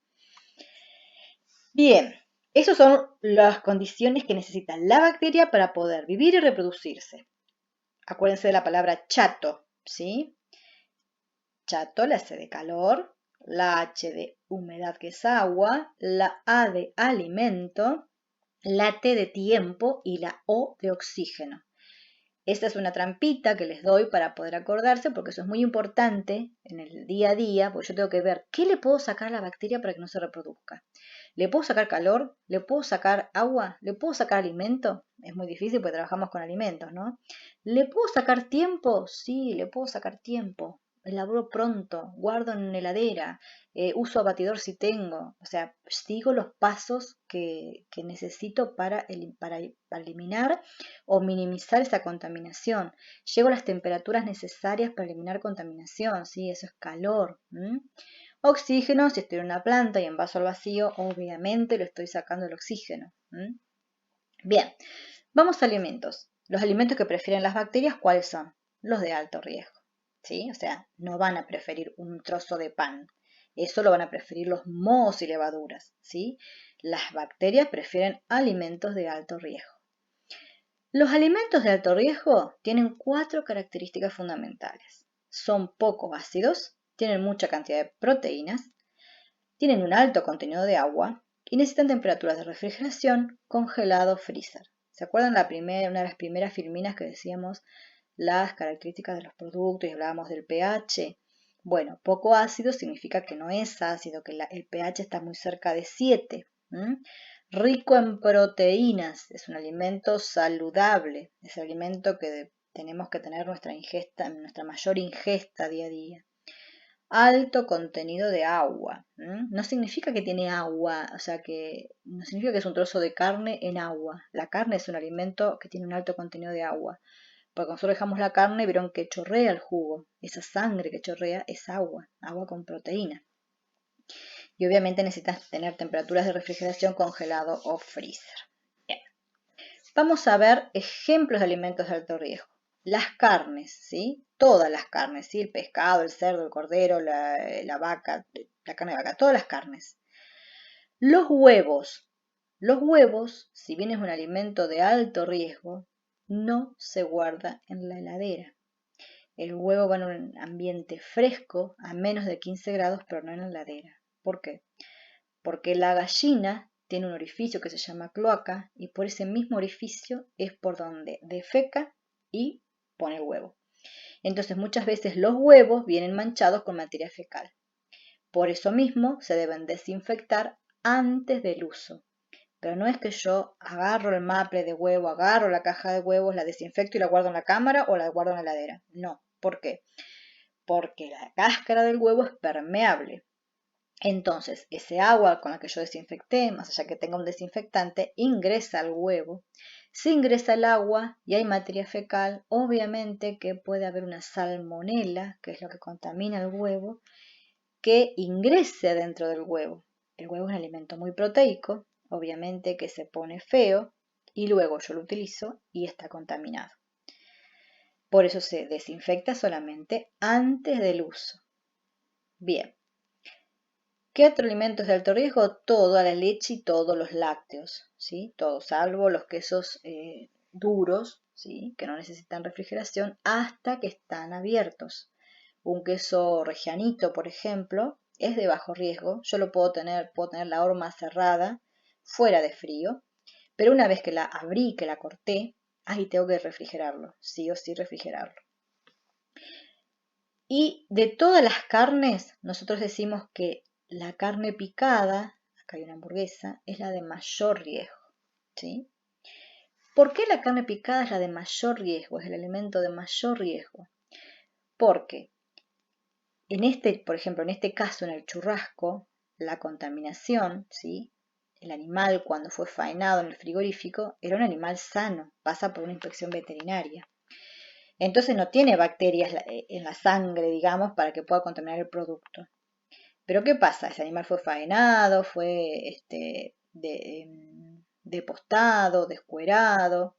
S1: Bien, esas son las condiciones que necesita la bacteria para poder vivir y reproducirse. Acuérdense de la palabra chato, ¿sí? Chato, la C de calor, la H de humedad, que es agua, la A de alimento, la T de tiempo y la O de oxígeno. Esta es una trampita que les doy para poder acordarse, porque eso es muy importante en el día a día, porque yo tengo que ver qué le puedo sacar a la bacteria para que no se reproduzca. ¿Le puedo sacar calor? ¿Le puedo sacar agua? ¿Le puedo sacar alimento? Es muy difícil porque trabajamos con alimentos, ¿no? ¿Le puedo sacar tiempo? Sí, le puedo sacar tiempo. Elaboro pronto, guardo en heladera, uso abatidor si tengo. O sea, sigo los pasos que necesito para eliminar o minimizar esa contaminación. Llego a las temperaturas necesarias para eliminar contaminación, ¿sí? Eso es calor. Oxígeno, si estoy en una planta y envaso al vacío, obviamente lo estoy sacando el oxígeno. Bien, vamos a alimentos. Los alimentos que prefieren las bacterias, ¿cuáles son? Los de alto riesgo, ¿sí? O sea, no van a preferir un trozo de pan. Eso lo van a preferir los mohos y levaduras, ¿sí? Las bacterias prefieren alimentos de alto riesgo. Los alimentos de alto riesgo tienen 4 características fundamentales. Son poco ácidos, tienen mucha cantidad de proteínas, tienen un alto contenido de agua y necesitan temperaturas de refrigeración, congelado, freezer. ¿Se acuerdan una de las primeras filminas que decíamos las características de los productos y hablábamos del pH? Bueno, poco ácido significa que no es ácido, que el pH está muy cerca de 7. Rico en proteínas, es un alimento saludable, es el alimento que tenemos que tener nuestra mayor ingesta día a día. Alto contenido de agua, no significa que tiene agua, o sea que no significa que es un trozo de carne en agua. La carne es un alimento que tiene un alto contenido de agua, porque nosotros dejamos la carne y vieron que chorrea el jugo, esa sangre que chorrea es agua con proteína. Y obviamente necesitas tener temperaturas de refrigeración, congelado o freezer. Bien. Vamos a ver ejemplos de alimentos de alto riesgo. Las carnes, ¿sí? Todas las carnes, ¿sí? El pescado, el cerdo, el cordero, la vaca, la carne de vaca, todas las carnes. Los huevos. Los huevos, si bien es un alimento de alto riesgo, no se guarda en la heladera. El huevo va en un ambiente fresco, a menos de 15 grados, pero no en la heladera. ¿Por qué? Porque la gallina tiene un orificio que se llama cloaca y por ese mismo orificio es por donde defeca y pone el huevo. Entonces muchas veces los huevos vienen manchados con materia fecal. Por eso mismo se deben desinfectar antes del uso. Pero no es que yo agarro el maple de huevo, agarro la caja de huevos, la desinfecto y la guardo en la cámara o la guardo en la heladera. No. ¿Por qué? Porque la cáscara del huevo es permeable. Entonces, ese agua con la que yo desinfecté, más allá que tenga un desinfectante, ingresa al huevo. Si ingresa el agua y hay materia fecal, obviamente que puede haber una salmonela, que es lo que contamina el huevo, que ingrese dentro del huevo. El huevo es un alimento muy proteico, obviamente que se pone feo y luego yo lo utilizo y está contaminado. Por eso se desinfecta solamente antes del uso. Bien. ¿Qué otro alimento es de alto riesgo? Toda la leche y todos los lácteos, ¿sí? Todos, salvo los quesos duros, ¿sí? Que no necesitan refrigeración hasta que están abiertos. Un queso regianito, por ejemplo, es de bajo riesgo, yo lo puedo tener la horma cerrada, fuera de frío, pero una vez que la abrí, que la corté, ahí tengo que refrigerarlo, sí o sí refrigerarlo. Y de todas las carnes, nosotros decimos que la carne picada, acá hay una hamburguesa, es la de mayor riesgo, ¿sí? ¿Por qué la carne picada es la de mayor riesgo? Es el alimento de mayor riesgo. Porque por ejemplo, en este caso, en el churrasco, la contaminación, ¿sí? El animal cuando fue faenado en el frigorífico era un animal sano, pasa por una inspección veterinaria. Entonces no tiene bacterias en la sangre, digamos, para que pueda contaminar el producto. Pero ¿qué pasa? Ese animal fue faenado, fue depostado, descuerado,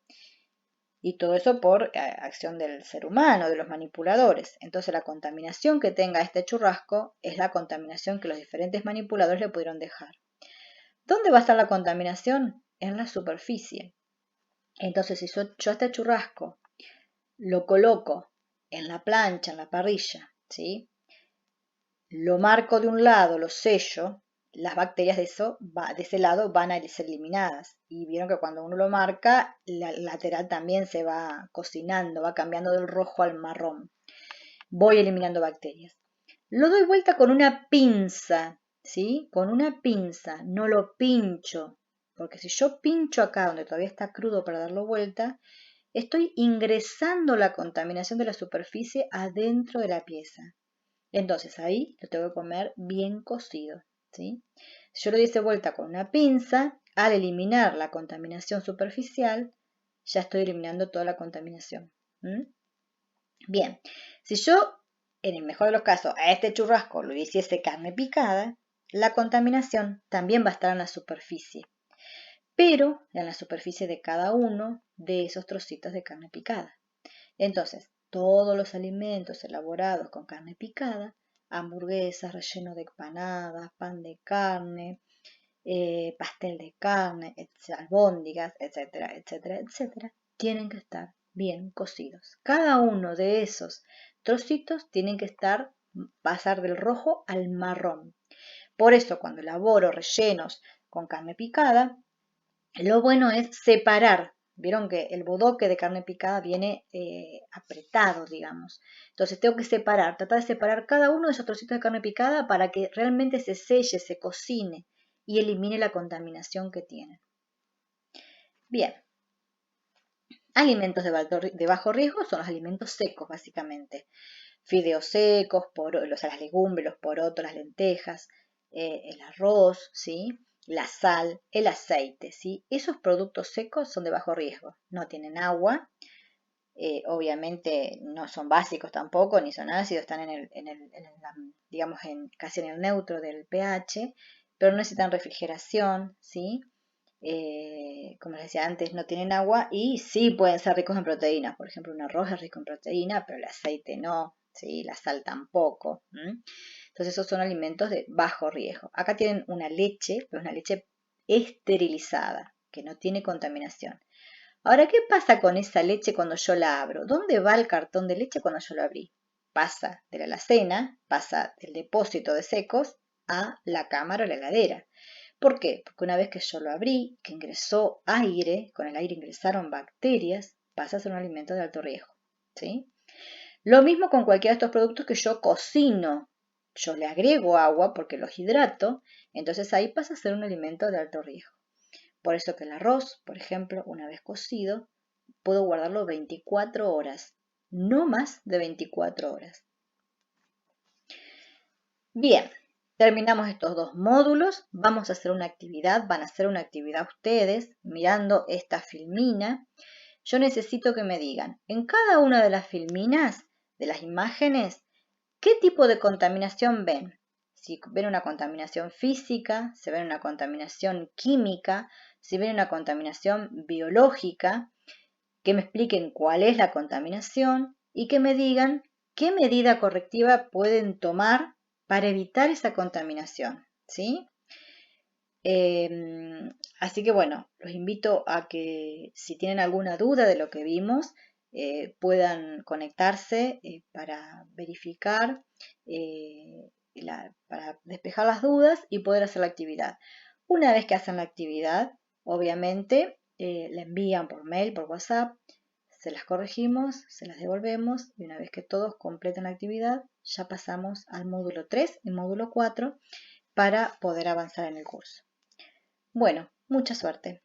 S1: y todo eso por acción del ser humano, de los manipuladores. Entonces la contaminación que tenga este churrasco es la contaminación que los diferentes manipuladores le pudieron dejar. ¿Dónde va a estar la contaminación? En la superficie. Entonces si yo este churrasco lo coloco en la plancha, en la parrilla, ¿sí? Lo marco de un lado, lo sello, las bacterias de ese lado van a ser eliminadas. Y vieron que cuando uno lo marca, la lateral también se va cocinando, va cambiando del rojo al marrón. Voy eliminando bacterias. Lo doy vuelta con una pinza, ¿sí? Con una pinza, no lo pincho. Porque si yo pincho acá donde todavía está crudo para darlo vuelta, estoy ingresando la contaminación de la superficie adentro de la pieza. Entonces ahí lo tengo que comer bien cocido, ¿sí? Si yo lo diese vuelta con una pinza, al eliminar la contaminación superficial, ya estoy eliminando toda la contaminación. Bien, si yo, en el mejor de los casos, a este churrasco lo hiciese carne picada, la contaminación también va a estar en la superficie, pero en la superficie de cada uno de esos trocitos de carne picada. Entonces, todos los alimentos elaborados con carne picada, hamburguesas, relleno de empanadas, pan de carne, pastel de carne, albóndigas, etcétera, etcétera, etcétera, tienen que estar bien cocidos. Cada uno de esos trocitos tienen que pasar del rojo al marrón. Por eso, cuando elaboro rellenos con carne picada, lo bueno es separar. Vieron que el bodoque de carne picada viene apretado, digamos. Entonces tengo que tratar de separar cada uno de esos trocitos de carne picada para que realmente se selle, se cocine y elimine la contaminación que tienen. Bien. Alimentos de bajo riesgo son los alimentos secos, básicamente. Fideos secos, las legumbres, los porotos, las lentejas, el arroz, ¿sí? La sal, el aceite, ¿sí? Esos productos secos son de bajo riesgo, no tienen agua, obviamente no son básicos tampoco, ni son ácidos, están digamos, casi en el neutro del pH, pero no necesitan refrigeración, ¿sí? Como les decía antes, no tienen agua y sí pueden ser ricos en proteínas. Por ejemplo, un arroz es rico en proteína, pero el aceite no, ¿sí? La sal tampoco. Entonces esos son alimentos de bajo riesgo. Acá tienen una leche, pero es una leche esterilizada, que no tiene contaminación. Ahora, ¿qué pasa con esa leche cuando yo la abro? ¿Dónde va el cartón de leche cuando yo lo abrí? Pasa de la alacena, pasa del depósito de secos a la cámara o la heladera. ¿Por qué? Porque una vez que yo lo abrí, que ingresó aire, con el aire ingresaron bacterias, pasa a ser un alimento de alto riesgo, ¿sí? Lo mismo con cualquiera de estos productos que yo cocino. Yo le agrego agua porque los hidrato, entonces ahí pasa a ser un alimento de alto riesgo. Por eso que el arroz, por ejemplo, una vez cocido, puedo guardarlo 24 horas, no más de 24 horas. Bien, terminamos estos dos módulos, vamos a hacer una actividad, van a hacer una actividad ustedes mirando esta filmina. Yo necesito que me digan, en cada una de las filminas, de las imágenes, ¿qué tipo de contaminación ven? Si ven una contaminación física, si ven una contaminación química, si ven una contaminación biológica, que me expliquen cuál es la contaminación y que me digan qué medida correctiva pueden tomar para evitar esa contaminación, ¿sí? Así que bueno, los invito a que si tienen alguna duda de lo que vimos, puedan conectarse para verificar para despejar las dudas y poder hacer la actividad. Una vez que hacen la actividad, obviamente la envían por mail, por WhatsApp, se las corregimos, se las devolvemos y una vez que todos completen la actividad, ya pasamos al módulo 3 y módulo 4 para poder avanzar en el curso. Bueno, mucha suerte.